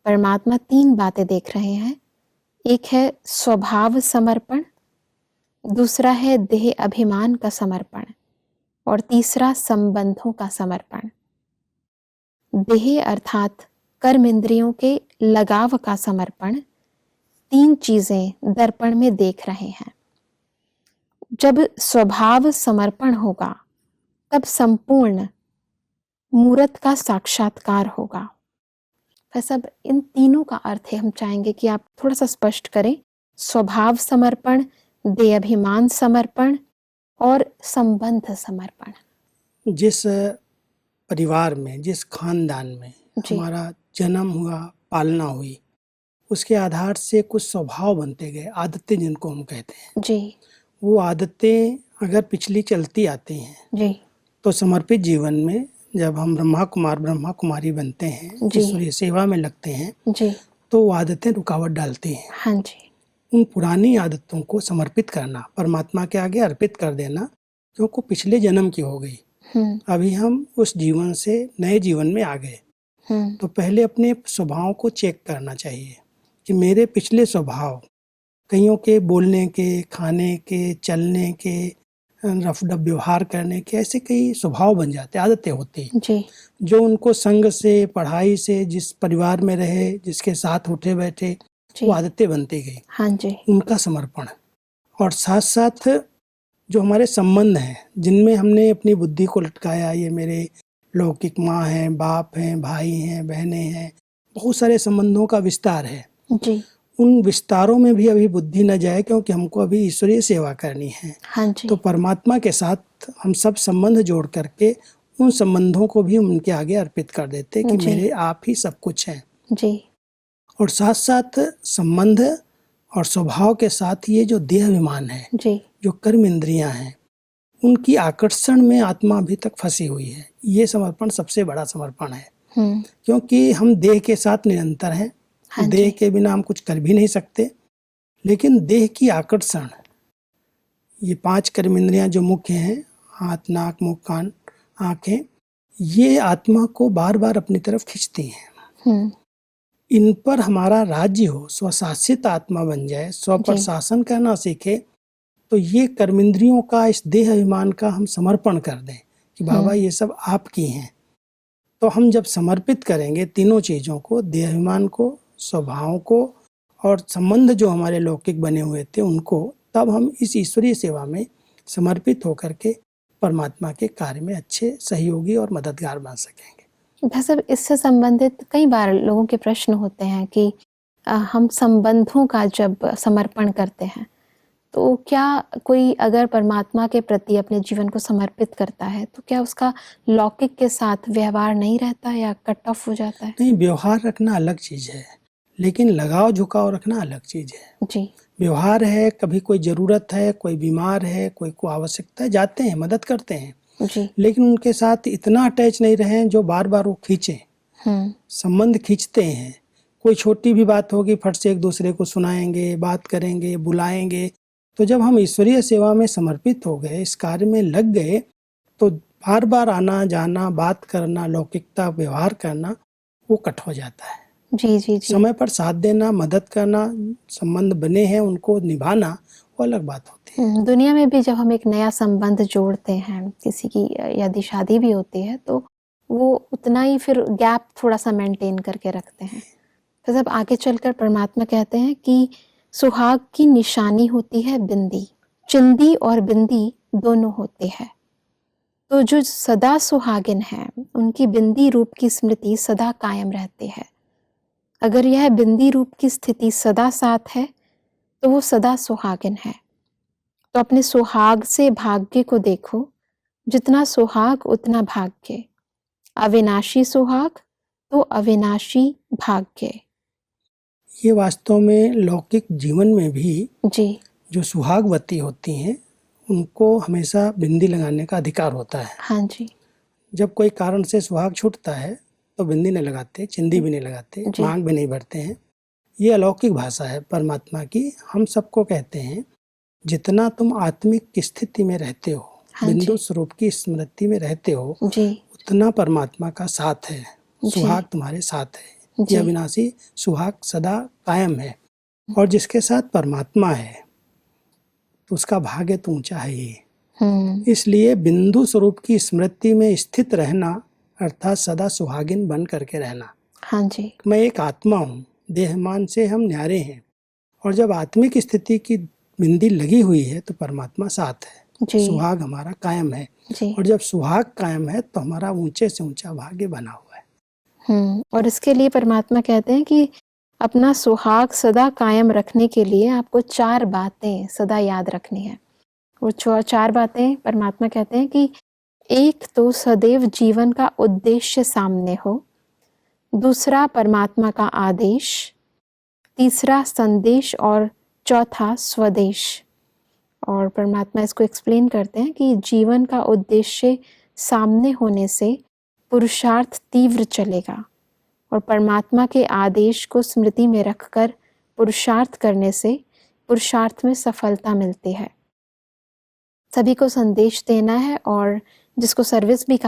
परमात्मा 3 बातें देख रहे हैं। एक है स्वभाव समर्पण, दूसरा है देह अभिमान का समर्पण और तीसरा संबंधों का समर्पण। देह अर्थात कर्म इंद्रियों के लगाव का समर्पण 3 चीजें दर्पण में देख रहे हैं। जब स्वभाव समर्पण होगा तब संपूर्ण मूर्त का साक्षात्कार होगा। सब इन तीनों का अर्थ है, हम चाहेंगे कि आप थोड़ा सा स्पष्ट करें। स्वभाव समर्पण, देह अभिमान समर्पण और संबंध समर्पण। जिस परिवार में, जिस खानदान में हमारा जन्म हुआ, पालना हुई, उसके आधार से कुछ स्वभाव बनते गए, आदतें जिनको हम कहते हैं जी। वो आदतें अगर पिछली चलती आती हैं जी। तो समर्पित जीवन में जब हम ब्रह्मा कुमार ब्रह्मा कुमारी बनते हैं, ईश्वरीय सेवा में लगते हैं जी, तो वो आदतें रुकावट डालती हैं। हाँ जी। उन पुरानी आदतों को समर्पित करना, परमात्मा के आगे अर्पित कर देना, क्योंकि पिछले जन्म की हो गई, अभी हम उस जीवन से नए जीवन में आ गए। तो पहले अपने स्वभाव को चेक करना चाहिए कि मेरे पिछले स्वभाव, कईयों के बोलने के, खाने के, चलने के, रफडब व्यवहार करने के, ऐसे कई स्वभाव बन जाते, आदतें होती हैं जो उनको संग से, पढ़ाई से, जिस परिवार में रहे, जिसके साथ उठे बैठे, वो आदतें बनती गई। हाँ जी। उनका समर्पण, और साथ साथ जो हमारे संबंध हैं जिनमें हमने अपनी बुद्धि को लटकाया, ये मेरे लौकिक माँ हैं, बाप हैं, भाई हैं, बहनें हैं, बहुत सारे संबंधों का विस्तार है जी। उन विस्तारों में भी अभी बुद्धि न जाए, क्योंकि हमको अभी ईश्वरीय सेवा करनी है। हाँ जी। तो परमात्मा के साथ हम सब संबंध जोड़ करके उन संबंधों को भी उनके आगे अर्पित कर देते कि मेरे आप ही सब कुछ हैं जी। और साथ साथ संबंध और स्वभाव के साथ ये जो देह अभिमान है जी, जो कर्म इंद्रियां हैं, उनकी आकर्षण में आत्मा अभी तक फंसी हुई है। ये समर्पण सबसे बड़ा समर्पण है, क्योंकि हम देह के साथ निरंतर हैं। हाँ, देह के बिना हम कुछ कर भी नहीं सकते, लेकिन देह की आकर्षण, ये 5 कर्म इंद्रियां जो मुख्य हैं, हाथ, नाक, मुख, कान, आंखें, ये आत्मा को बार बार अपनी तरफ खींचती हैं। इन पर हमारा राज्य हो, स्वशासित आत्मा बन जाए, स्व पर शासन करना सीखे, तो ये कर्मेंद्रियों का, इस देह अभिमान का हम समर्पण कर दें कि बाबा ये सब आपकी हैं। तो हम जब समर्पित करेंगे तीनों चीज़ों को, देह अभिमान को, स्वभाव को और संबंध जो हमारे लौकिक बने हुए थे उनको, तब हम इस ईश्वरीय सेवा में समर्पित होकर के परमात्मा के कार्य में अच्छे सहयोगी और मददगार बन सकेंगे। भाई साहब, इससे संबंधित कई बार लोगों के प्रश्न होते हैं कि हम संबंधों का जब समर्पण करते हैं तो क्या कोई अगर परमात्मा के प्रति अपने जीवन को समर्पित करता है तो क्या उसका लौकिक के साथ व्यवहार नहीं रहता या कट ऑफ हो जाता है? नहीं, व्यवहार रखना अलग चीज़ है, लेकिन लगाव झुकाव रखना अलग चीज़ है। जी। व्यवहार है, कभी कोई ज़रूरत है, कोई बीमार है, कोई को आवश्यकता है, जाते हैं, मदद करते हैं जी। लेकिन उनके साथ इतना अटैच नहीं रहे जो बार बार वो खींचे। संबंध खींचते हैं, कोई छोटी भी बात होगी फट से एक दूसरे को सुनाएंगे, बात करेंगे, बुलाएंगे। तो जब हम ईश्वरीय सेवा में समर्पित हो गए, इस कार्य में लग गए, तो बार बार आना जाना, बात करना, लौकिकता व्यवहार करना वो कट हो जाता है। जी जी जी। समय पर साथ देना, मदद करना, संबंध बने हैं उनको निभाना, वो अलग बात होती है। दुनिया में भी जब हम एक नया संबंध जोड़ते हैं, किसी की यदि शादी भी होती है तो वो उतना ही फिर गैप थोड़ा सा मेंटेन करके रखते हैं। तो जब आगे चलकर परमात्मा कहते हैं कि सुहाग की निशानी होती है बिंदी, चिंदी और बिंदी दोनों होते हैं। तो जो सदा सुहागिन है उनकी बिंदी रूप की स्मृति सदा कायम रहती है। अगर यह बिंदी रूप की स्थिति सदा साथ है तो वो सदा सुहागिन है। तो अपने सुहाग से भाग्य को देखो, जितना सुहाग उतना भाग्य, अविनाशी सुहाग तो अविनाशी भाग्य। ये वास्तव में लौकिक जीवन में भी जी। जो सुहागवती होती हैं उनको हमेशा बिंदी लगाने का अधिकार होता है। हाँ जी। जब कोई कारण से सुहाग छूटता है तो बिंदी नहीं लगाते, चिंदी भी नहीं लगाते, मांग भी नहीं भरते हैं। ये अलौकिक भाषा है परमात्मा की। हम सबको कहते हैं जितना तुम आत्मिक स्थिति में रहते हो, बिंदु स्वरूप की स्मृति में रहते हो, उतना परमात्मा का साथ है, सुहाग तुम्हारे साथ है। ये जी। अविनाशी सुहाग सदा कायम है। और जिसके साथ परमात्मा है तो उसका भाग्य तो ऊंचा है ही। इसलिए बिंदु स्वरूप की स्मृति में स्थित रहना अर्थात सदा सुहागिन बन करके रहना। हाँ जी। मैं एक आत्मा हूँ, देहमान से हम न्यारे हैं, और जब आत्मिक स्थिति की बिंदी लगी हुई है तो परमात्मा साथ है, जी। सुहाग हमारा कायम है। जी। और जब सुहाग कायम है तो हमारा ऊंचे से ऊंचा भाग्य बना हुआ है। और इसके लिए परमात्मा कहते हैं कि अपना सुहाग सदा कायम रखने के लिए आपको 4 बातें सदा याद रखनी है। वो 4 बातें परमात्मा कहते हैं कि एक तो सदैव जीवन का उद्देश्य सामने हो, दूसरा परमात्मा का आदेश, तीसरा संदेश और चौथा स्वदेश। और परमात्मा इसको एक्सप्लेन करते हैं कि जीवन का उद्देश्य सामने होने से पुरुषार्थ तीव्र चलेगा और परमात्मा के आदेश को स्मृति में रखकर पुरुषार्थ करने से पुरुषार्थ में सफलता मिलती है। सभी को संदेश देना है और जिसको सर्विस भी कहा